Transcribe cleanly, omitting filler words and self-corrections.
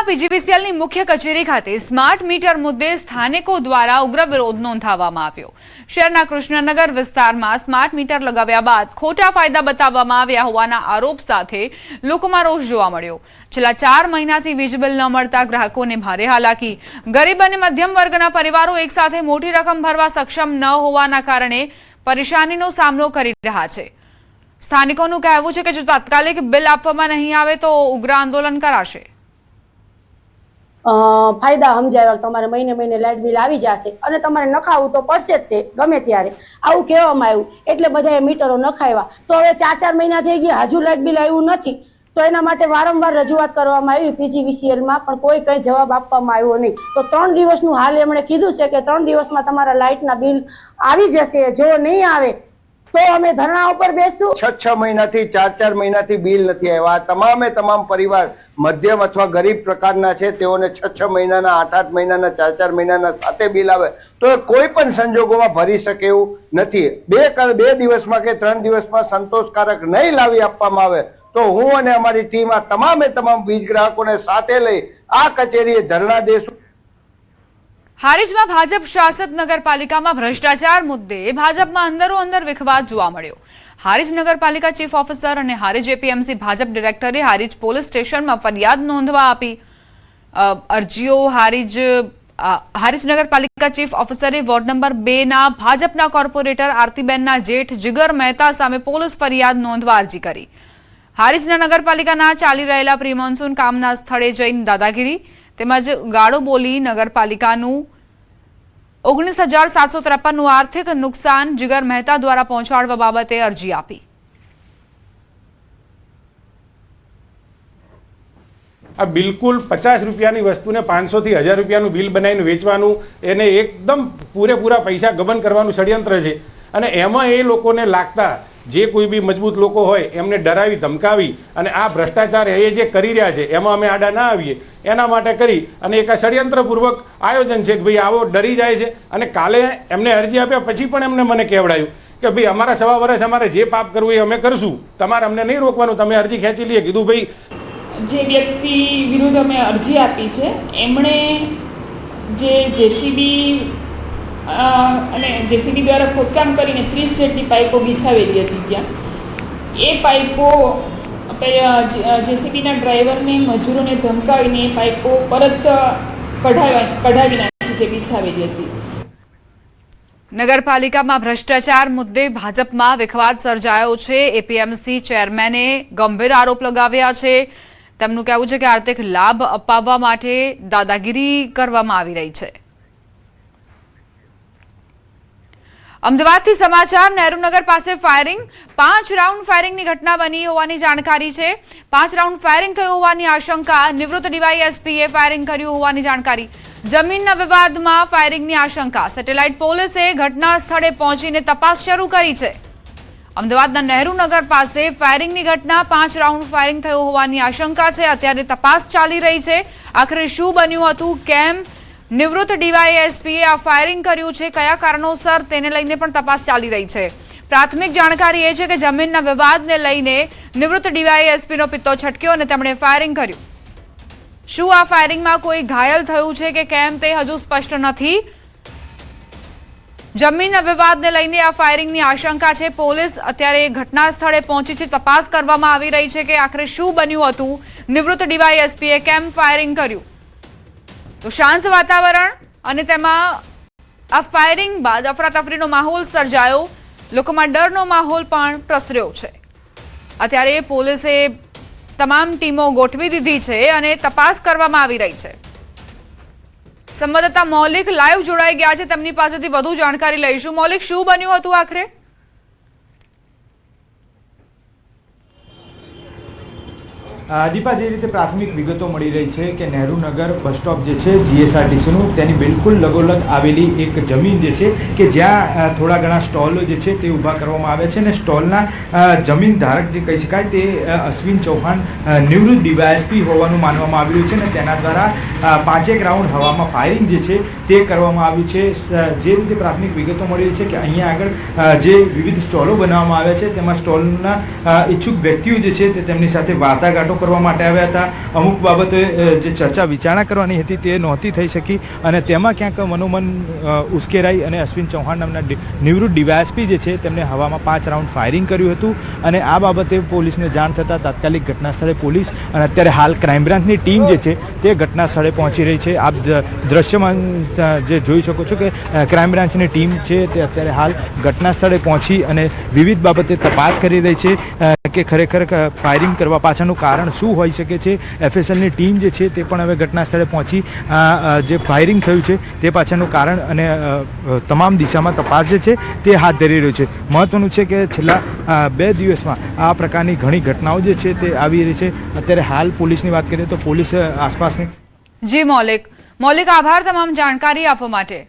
પીજીવીસીએલની મુખ્ય કચેરી ખાતે સ્માર્ટ મીટર મુદ્દે સ્થાનિકો દ્વારા ઉગ્ર વિરોધ નોંધાવવામાં આવ્યો। શહેરના કૃષ્ણનગર વિસ્તારમાં સ્માર્ટ મીટર લગાવ્યા બાદ ખોટા ફાયદા બતાવવામાં આવ્યા હોવાના આરોપ સાથે લોકોમાં રોષ જોવા મળ્યો। છેલ્લા 4 મહિનાથી વીજ બિલ ન મળતા ગ્રાહકોને ભારે હાલાકી। ગરીબ અને મધ્યમ વર્ગના પરિવારો એકસાથે મોટી રકમ ભરવા સક્ષમ ન હોવાના કારણે પરેશાનીનો સામનો કરી રહ્યા છે। સ્થાનિકોનું કહેવું છે કે જો તાત્કાલિક બિલ આપવામાં નહીં આવે તો ઉગ્ર આંદોલન કરાશે। फायदा समझाया तमारे महीने महीने लाइट बिल आई जाशे अने तमारे नखावू तो पड़शे ज ते गमे त्यारे आवुं कहेवामां आव्युं एटले बधाए मीटरो नखाव्या तो हवे 4-4 महीना थई गया हजू लाइट बिल आव्युं नथी तो एना माटे वारंवार रजूआत करवामां आवी पीजीवीसीएल मां पण कोई कई जवाब आपवामां आव्यो नहीं। तो 3 दिवसनुं हाल एमणे कीधुं छे के 3 दिवसमां तमारा लाइटना बिल आवी जशे। जो नहीं आवे तो अमे धरना पर बेसू। 6 महीना थी 4 महीना थी बिल नहीं आया। तमामे तमाम परिवार मध्यम अथवा गरीब प्रकारना छे तेओने 6 महीना 8 महीना 4 महीना साथे बिल आवे तो कोई पण संजोगोमां भरी शके एवुं नथी। 2 दिवसमां के 3 दिवसमां संतोषकारक नहीं लावी आपवामां आवे तो हूँ अने अमारी टीम आ तमामे तमाम वीज ग्राहकोने साथे लई आ कचेरीए धरना देशुं। हारीजમાં ભાજપ શાસિત નગરપાલિકામાં ભ્રષ્ટાચાર મુદ્દે ભાજપમાં અંદરો-અંદર વિખવાદ જોવા મળ્યો। હારીજ નગરપાલિકા ચીફ ઓફિસર અને હારીજ એપીએમસી ભાજપ ડિરેક્ટરે હારીજ પોલીસ સ્ટેશનમાં ફરિયાદ નોંધવા આપી। અરજીઓ હારીજ નગરપાલિકા ચીફ ઓફિસરે વોર્ડ નંબર 2 ના ભાજપના કોર્પોરેટર આરતીબેનના જેઠ જીગર મહેતા સામે પોલીસ ફરિયાદ નોંધવા અરજી કરી। હારીજના નગરપાલિકાના ચાલી રહેલા પ્રી મોન્સૂન કામના સ્થળે જઈને દાદાગીરી તેમજ ગાળો બોલી નગરપાલિકાનું 19,753નું આર્થિક નુકસાન જીગર મહેતા દ્વારા પહોંચાડવા બાબતે અરજી આપી। આ બિલકુલ 50 રૂપિયાની વસ્તુને 500 થી 1000 રૂપિયાનું બિલ બનાવીને વેચવાનું એને એકદમ પૂરેપૂરા પૈસા ગબન કરવાનું ષડયંત્ર છે। અને એમાં એ લોકોને લાગતા જે કોઈ બી મજબૂત લોકો હોય એમને ડરાવી ધમકાવી અને આ ભ્રષ્ટાચાર એ જે કરી રહ્યા છે એમાં અમે આડા ના આવીએ એના માટે કરી અને એક ષડયંત્રપૂર્વક આયોજન છે કે ભાઈ આવો ડરી જાય છે। અને કાલે એમને અરજી આપ્યા પછી પણ એમને મને કહેવડાયું કે ભાઈ અમારા 1.5 વર્ષ અમારે જે પાપ કરવું એ અમે કરશું, તમારે અમને નહીં રોકવાનું, તમે અરજી ખેંચી લઈએ। કીધું ભાઈ જે વ્યક્તિ વિરુદ્ધ અમે અરજી આપી છે એમણે જે જેસીબી અને જેસીબી દ્વારા ખોદકામ કરીને 30 જેટલી પાઇપો બિછાવેલી હતી ત્યાં એ પાઇપો જેસીબીના ડ્રાઈવરને મજૂરોને ધમકાવીને એ પાઇપો પરત કઢાવી નાખી જે બિછાવેલી હતી। નગરપાલિકામાં ભ્રષ્ટાચાર મુદ્દે ભાજપમાં વિખવાદ સર્જાયો છે। એપીએમસી ચેરમેને ગંભીર આરોપ લગાવ્યા છે। તેમનું કહેવું છે કે આર્થિક લાભ અપાવવા માટે દાદાગીરી કરવામાં આવી રહી છે। અમદાવાદથી સમાચાર નહેરુનગર પાસે ફાયરિંગ 5 રાઉન્ડ ફાયરિંગની ઘટના બની હોવાની જાણકારી છે। 5 રાઉન્ડ ફાયરિંગ થયું હોવાની આશંકા। નિવૃત્ત ડીવાયએસપીએ ફાયરિંગ કર્યું હોવાની જાણકારી। જમીનના વિવાદમાં ફાયરિંગની આશંકા। સેટેલાઇટ પોલીસે ઘટના સ્થળે પહોંચીને તપાસ શરૂ કરી છે। અમદાવાદના નહેરુનગર પાસે ફાયરિંગની ઘટના 5 રાઉન્ડ ફાયરિંગ થયું હોવાની આશંકા છે। અત્યારે તપાસ ચાલી રહી છે। આખરે શું બન્યું હતું, કેમ નિવૃત્ત ડીવાયએસપીએ આ ફાયરિંગ કર્યું છે, કયા કારણોસર તેને લઈને પણ તપાસ ચાલી રહી છે। પ્રાથમિક જાણકારી એ છે કે જમીનના વિવાદને લઈને નિવૃત્ત ડીવાયએસપીનો પિત્તો છટક્યો અને તેમણે ફાયરિંગ કર્યું। શું આ ફાયરિંગમાં કોઈ ઘાયલ થયું છે કે કેમ તે હજુ સ્પષ્ટ નથી। જમીનના વિવાદને લઈને આ ફાયરિંગની આશંકા છે। પોલીસ અત્યારે ઘટના સ્થળે પહોંચી છે। તપાસ કરવામાં આવી રહી છે કે આખરે શું બન્યું હતું, નિવૃત્ત ડીવાયએસપીએ કેમ ફાયરિંગ કર્યું। તો શાંત વાતાવરણ અને તેમાં આ ફાયરિંગ બાદ અફરાતફરીનો માહોલ સર્જાયો। લોકોમાં ડરનો માહોલ પણ પ્રસર્યો છે। અત્યારે પોલીસે તમામ ટીમો ગોઠવી દીધી છે અને તપાસ કરવામાં આવી રહી છે। સંવાદદાતા મૌલિક લાઈવ જોડાઈ ગયા છે, તેમની પાસેથી વધુ જાણકારી લઈશું। મૌલિક, શું બન્યું હતું આખરે? દીપા, જે રીતે પ્રાથમિક વિગતો મળી રહી છે કે નહેરુનગર બસ સ્ટોપ જે છે જીએસઆરટીસીનું તેની બિલકુલ લગોલગ આવેલી એક જમીન જે છે કે જ્યાં થોડા ઘણા સ્ટોલ જે છે તે ઊભા કરવામાં આવે છે અને સ્ટોલના જમીન ધારક જે કહી શકાય તે અશ્વિન ચૌહાણ નિવૃત્ત ડીવાયએસપી હોવાનું માનવામાં આવી રહ્યું છે અને તેના દ્વારા 5 રાઉન્ડ હવામાં ફાયરિંગ જે છે તે કરવામાં આવ્યું છે। જે રીતે પ્રાથમિક વિગતો મળી રહી છે કે અહીંયા આગળ જે વિવિધ સ્ટોલો બનાવવામાં આવ્યા છે તેમાં સ્ટોલના ઈચ્છુક વ્યક્તિઓ જે છે તે તેમની સાથે વાટાઘાટો વાતો કરવા માટે આવ્યા હતા. અમુક બાબતે જે ચર્ચા વિચારણા કરવાની હતી તે નહોતી થઈ શકી અને તેમાં ક્યાંક મનોમન ઉશ્કેરાઈ અને અશ્વિન ચૌહાણ નામના નિવૃત્ત ડીવાયએસપી જે છે તેમણે હવામાં 5 રાઉન્ડ ફાયરિંગ કર્યું હતું અને આ બાબતે પોલીસને જાણ થતાં તાત્કાલિક ઘટના સ્થળે પોલીસ અને અત્યારે હાલ ક્રાઇમ બ્રાન્ચની ટીમ જે છે તે ઘટના સ્થળે પહોંચી રહી છે. આપ દ્રશ્યમાં જે જોઈ શકો છો કે ક્રાઇમ બ્રાન્ચની ટીમ છે તે અત્યારે હાલ ઘટના સ્થળે પહોંચી અને વિવિધ બાબતે તપાસ કરી રહી છે કે ખરેખર ફાયરિંગ કરવા પાછળનું કારણ શું હોઈ શકે છે. એફએસએલની ટીમ જે છે તે પણ હવે ઘટના સ્થળે પહોંચી જે ફાયરિંગ થયું છે તે પાછળનું કારણ અને તમામ દિશામાં તપાસ જે છે તે હાથ ધરી રહ્યું છે. મહત્વનું છે કે છેલ્લા 2 દિવસમાં આ પ્રકારની ઘણી ઘટનાઓ જે છે તે આવી રહી છે. અત્યારે હાલ પોલીસની વાત કરીએ તો પોલીસ આસપાસની જી મૌલિક આભાર તમામ જાણકારી આપવા માટે.